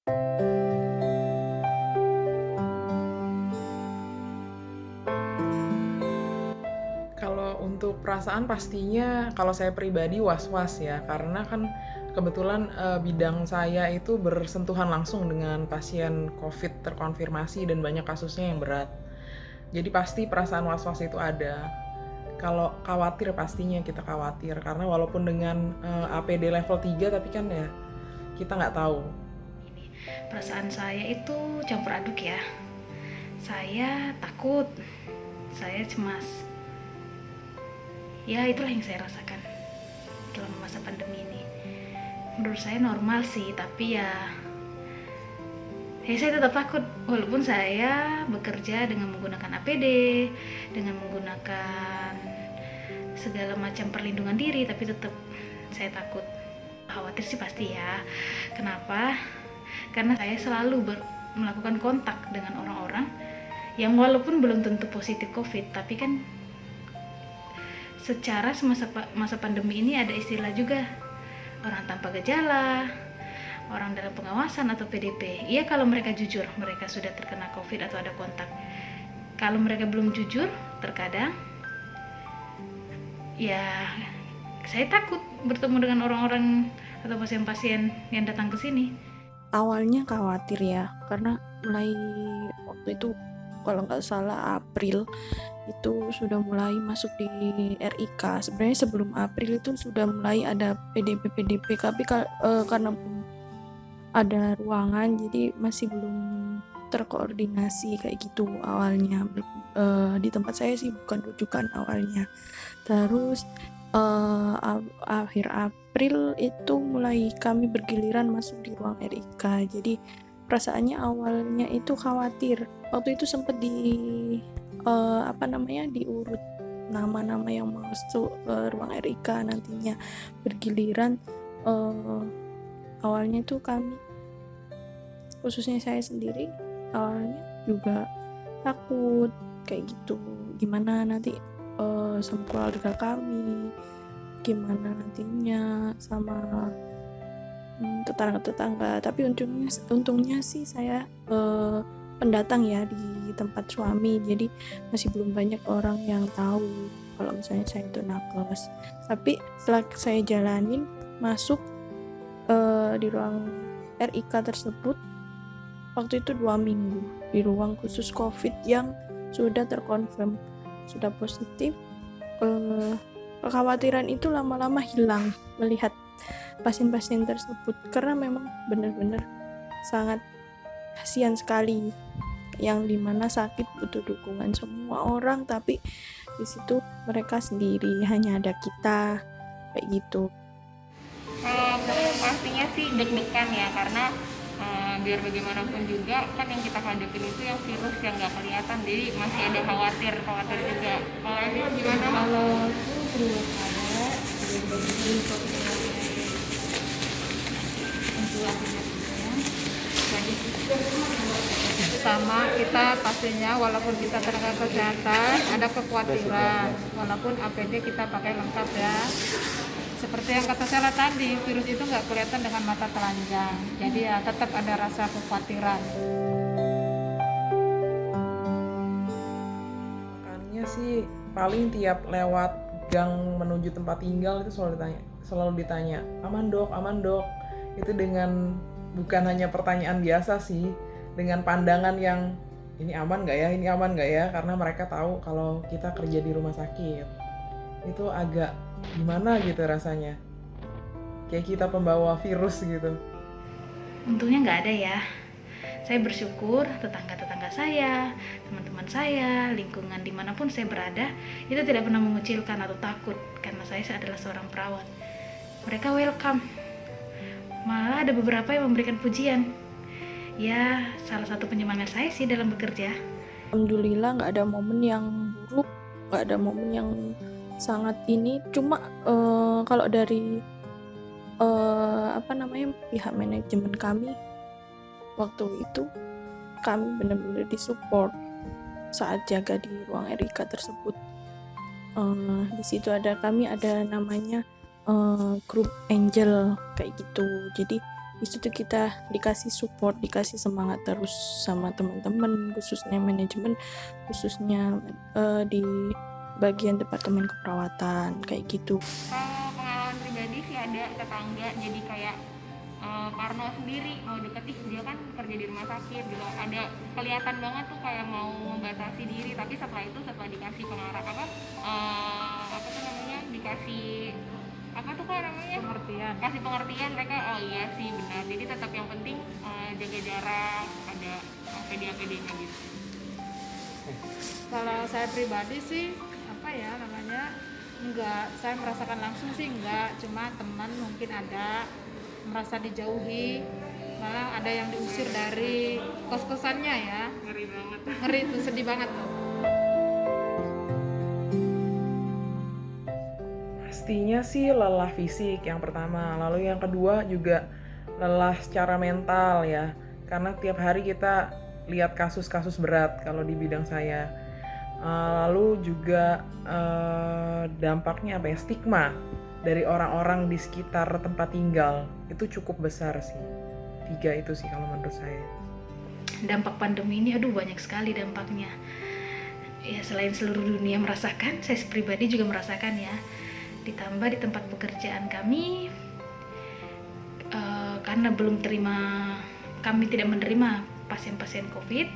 Kalau untuk perasaan pastinya kalau saya pribadi was-was ya, karena kan kebetulan, bidang saya itu bersentuhan langsung dengan pasien Covid terkonfirmasi dan banyak kasusnya yang berat. Jadi pasti perasaan was-was itu ada. Kalau khawatir pastinya kita khawatir, karena walaupun dengan, APD level 3 tapi kan ya kita nggak tahu. Perasaan saya itu campur aduk ya. Saya takut, saya cemas. Ya itulah yang saya rasakan selama masa pandemi ini. Menurut saya normal sih, tapi ya saya tetap takut walaupun saya bekerja dengan menggunakan APD, dengan menggunakan segala macam perlindungan diri, tapi tetap saya takut. Khawatir sih pasti ya. Kenapa? Karena saya selalu melakukan kontak dengan orang-orang yang walaupun belum tentu positif COVID, tapi kan secara masa pandemi ini ada istilah juga orang tanpa gejala, orang dalam pengawasan atau PDP. Iya kalau mereka jujur mereka sudah terkena COVID atau ada kontak. Kalau mereka belum jujur, terkadang ya saya takut bertemu dengan orang-orang atau pasien-pasien yang datang ke sini. Awalnya khawatir ya, karena mulai waktu itu kalau nggak salah April itu sudah mulai masuk di RIK. Sebenarnya sebelum April itu sudah mulai ada PDP, tapi karena belum ada ruangan jadi masih belum terkoordinasi kayak gitu awalnya. Di tempat saya sih bukan rujukan awalnya. Terus akhir April itu mulai kami bergiliran masuk di ruang RIK. Jadi perasaannya awalnya itu khawatir. Waktu itu sempat diurut nama-nama yang masuk ruang RIK nantinya bergiliran. Awalnya itu kami, khususnya saya sendiri, awalnya juga takut kayak gitu, gimana nanti sama keluarga kami, gimana nantinya sama tetangga-tetangga. Tapi untungnya sih saya pendatang ya di tempat suami, jadi masih belum banyak orang yang tahu kalau misalnya saya itu nakes. Tapi setelah saya jalanin masuk di ruang RIK tersebut, waktu itu 2 minggu di ruang khusus COVID yang sudah terkonfirm sudah positif. Kekhawatiran itu lama-lama hilang melihat pasien-pasien tersebut, karena memang benar-benar sangat kasihan sekali, yang dimana sakit butuh dukungan semua orang, tapi di situ mereka sendiri, hanya ada kita kayak gitu. Pastinya sih deg-degan ya, karena biar bagaimanapun juga kan yang kita hadapin itu yang virus yang nggak kelihatan, jadi masih ada khawatir juga. Kalau ini gimana? Kalau itu belum ada sama kita pastinya, walaupun kita tenaga kesehatan ada kekhawatiran, walaupun APD kita pakai lengkap ya. Seperti yang kata Sela tadi, virus itu nggak kelihatan dengan mata telanjang, jadi ya tetap ada rasa kekhawatiran. Makanya sih paling tiap lewat gang menuju tempat tinggal itu selalu ditanya, aman dok, itu dengan bukan hanya pertanyaan biasa sih, dengan pandangan yang ini aman nggak ya, karena mereka tahu kalau kita kerja di rumah sakit. Itu agak gimana gitu rasanya, kayak kita pembawa virus gitu. Untungnya nggak ada ya. Saya bersyukur tetangga-tetangga saya, teman-teman saya, lingkungan dimanapun saya berada, itu tidak pernah mengucilkan atau takut, karena saya adalah seorang perawat. Mereka welcome. Malah ada beberapa yang memberikan pujian. Ya, salah satu penyemangat saya sih dalam bekerja. Alhamdulillah nggak ada momen yang buruk, nggak ada momen yang sangat ini. Cuma kalau dari pihak manajemen kami, waktu itu kami benar-benar disupport saat jaga di ruang RIK tersebut. Di situ kami ada namanya grup angel kayak gitu. Jadi di situ kita dikasih support, dikasih semangat terus sama teman-teman, khususnya manajemen, khususnya di bagian departemen keperawatan kayak gitu. Kalau pengalaman pribadi sih ada tetangga jadi kayak Parno sendiri mau deket, dia kan kerja di rumah sakit gitu, ada kelihatan banget tuh kayak mau membatasi diri, tapi setelah dikasih pengarah apa tuh namanya, dikasih apa tuh kok namanya, pengertian. kasih pengertian, mereka oh iya sih benar, jadi tetap yang penting jaga jarak, ada APD-nya gitu. Kalau saya pribadi sih apa ya namanya, enggak, saya merasakan langsung sih enggak, cuma teman mungkin ada merasa dijauhi, malah ada yang diusir dari kos-kosannya ya. Ngeri banget. Ngeri tuh, sedih banget tuh. Pastinya sih lelah fisik yang pertama, lalu yang kedua juga lelah secara mental ya, karena tiap hari kita lihat kasus-kasus berat kalau di bidang saya. Lalu juga dampaknya apa ya, stigma dari orang-orang di sekitar tempat tinggal itu cukup besar sih. 3 itu sih kalau menurut saya. Dampak pandemi ini aduh banyak sekali dampaknya ya, selain seluruh dunia merasakan, saya pribadi juga merasakan ya. Ditambah di tempat pekerjaan kami karena kami tidak menerima pasien-pasien COVID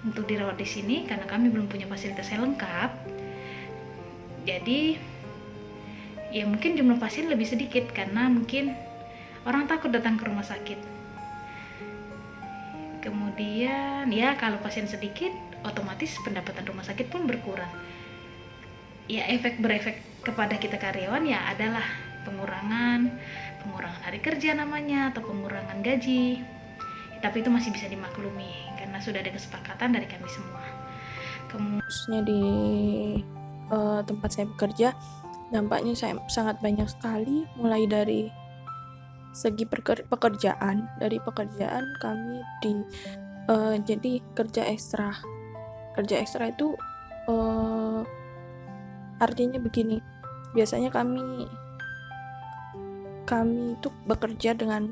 untuk dirawat di sini karena kami belum punya fasilitas yang lengkap. Jadi ya mungkin jumlah pasien lebih sedikit karena mungkin orang takut datang ke rumah sakit. Kemudian ya kalau pasien sedikit otomatis pendapatan rumah sakit pun berkurang. Ya berefek kepada kita karyawan ya adalah pengurangan hari kerja namanya, atau pengurangan gaji. Tapi itu masih bisa dimaklumi karena sudah ada kesepakatan dari kami semua. Khususnya di tempat saya bekerja, dampaknya sangat banyak sekali, mulai dari segi pekerjaan. Dari pekerjaan kami jadi kerja ekstra itu artinya begini, biasanya kami itu bekerja dengan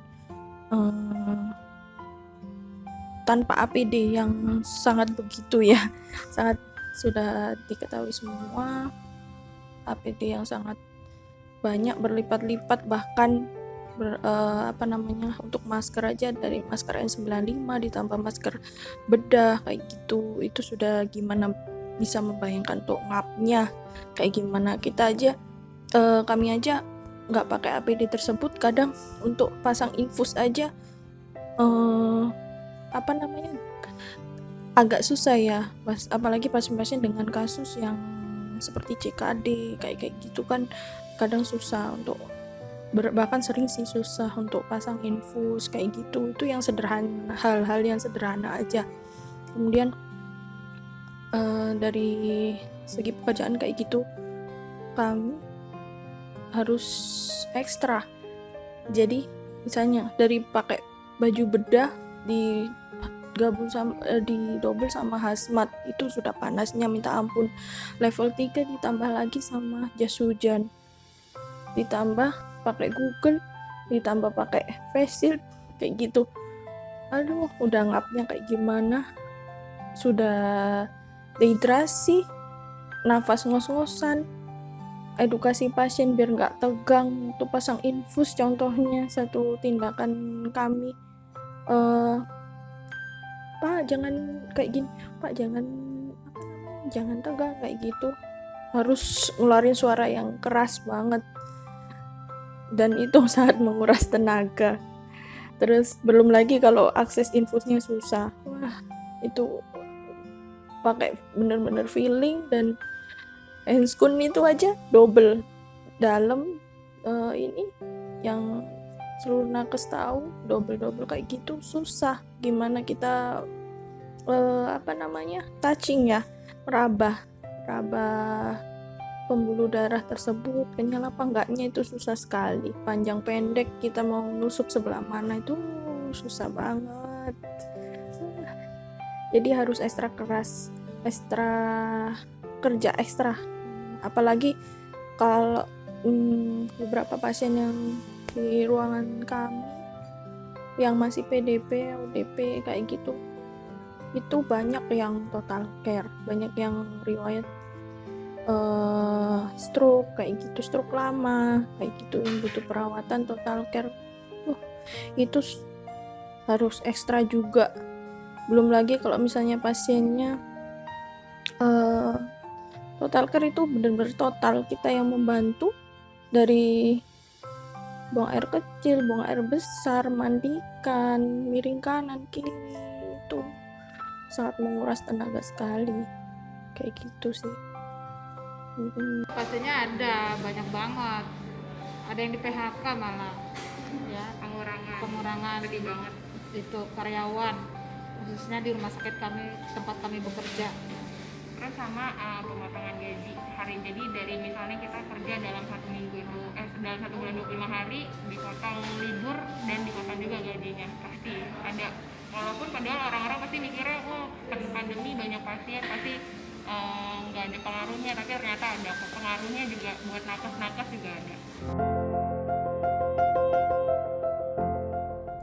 tanpa APD yang sangat begitu ya, sangat sudah diketahui semua, APD yang sangat banyak berlipat-lipat, bahkan untuk masker aja dari masker N95 ditambah masker bedah kayak gitu, itu sudah gimana bisa membayangkan tuh ngapnya kayak gimana. Kami aja nggak pakai APD tersebut, kadang untuk pasang infus aja agak susah ya, apalagi pasien-pasien dengan kasus yang seperti CKD kayak gitu kan, kadang susah untuk bahkan sering sih susah untuk pasang infus kayak gitu. Itu yang sederhana, hal-hal yang sederhana aja. Kemudian dari segi pekerjaan kayak gitu kami harus ekstra. Jadi misalnya dari pakai baju bedah didobel sama hazmat, itu sudah panasnya minta ampun. Level 3 ditambah lagi sama jas hujan, ditambah pakai Google, ditambah pakai face shield kayak gitu. Aduh, udah ngapnya kayak gimana, sudah dehidrasi, nafas ngos-ngosan, edukasi pasien biar nggak tegang untuk pasang infus. Contohnya satu tindakan kami, Pak jangan kayak gini, Pak jangan tegang kayak gitu, harus ngeluarin suara yang keras banget, dan itu sangat menguras tenaga. Terus belum lagi kalau akses infusnya susah, wah itu pakai bener-bener feeling, dan handscoon itu aja double dalam, ini yang seluruh nakes tahu, double kayak gitu susah. Gimana kita touching ya, meraba pembuluh darah tersebut, kenyal apa enggaknya itu susah sekali. Panjang pendek kita mau nusuk sebelah mana itu susah banget. Jadi harus ekstra keras, kerja ekstra. Apalagi kalau beberapa pasien yang di ruangan kami yang masih PDP, ODP kayak gitu, itu banyak yang total care, banyak yang riwayat stroke kayak gitu, stroke lama kayak gitu, yang butuh perawatan total care. Itu harus ekstra juga. Belum lagi kalau misalnya pasiennya total care itu benar-benar total, kita yang membantu dari buang air kecil, buang air besar, mandikan, miring kanan kiri, itu sangat menguras tenaga sekali kayak gitu sih. Pastinya ada banyak banget, ada yang di PHK malah ya, pengurangan lebih banget itu karyawan, khususnya di rumah sakit kami, tempat kami bekerja. Terus sama pemotongan gaji hari, jadi dari misalnya kita kerja dalam 1 minggu itu dalam 1 bulan 25 hari dipotong libur dan dipotong juga gajinya, pasti ada. Walaupun padahal orang-orang pasti mikirnya pandemi banyak pasien pasti nggak ada pengaruhnya, tapi ternyata ada pengaruhnya juga, buat nakes juga ada.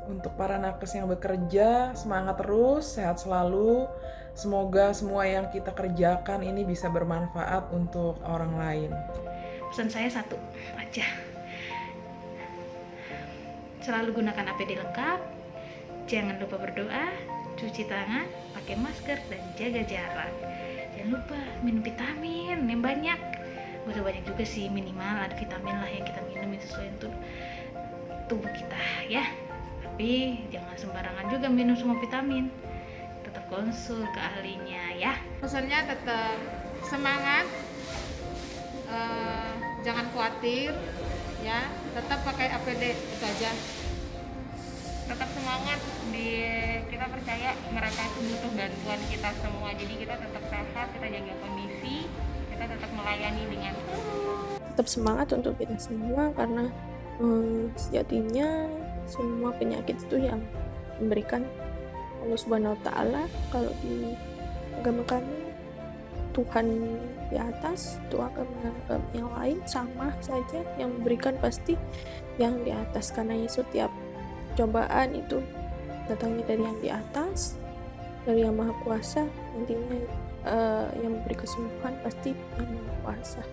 Untuk para nakes yang bekerja, semangat terus, sehat selalu. Semoga semua yang kita kerjakan ini bisa bermanfaat untuk orang lain. Pesan saya satu aja, selalu gunakan APD lengkap, jangan lupa berdoa, cuci tangan, pakai masker, dan jaga jarak. Jangan lupa minum vitamin yang banyak, gak banyak juga sih, minimal ada vitamin lah yang kita minum yang sesuai untuk tubuh kita ya. Tapi jangan sembarangan juga minum semua vitamin, tetap konsul ke ahlinya ya. Pesannya tetap semangat, jangan khawatir ya, tetap pakai APD, itu aja. Tetap semangat, kita percaya mereka itu butuh bantuan kita semua, jadi kita tetap sehat, kita jaga kondisi, kita tetap melayani dengan Tetap semangat untuk kita semua, karena sejatinya semua penyakit itu yang memberikan Allah Subhanahu wa Ta'ala. Kalau di agama kami, Tuhan di atas, itu agama yang lain sama saja, yang memberikan pasti yang di atas, karena setiap cobaan itu datangnya dari yang di atas, dari yang maha kuasa. Intinya yang memberi kesembuhan pasti yang maha kuasa.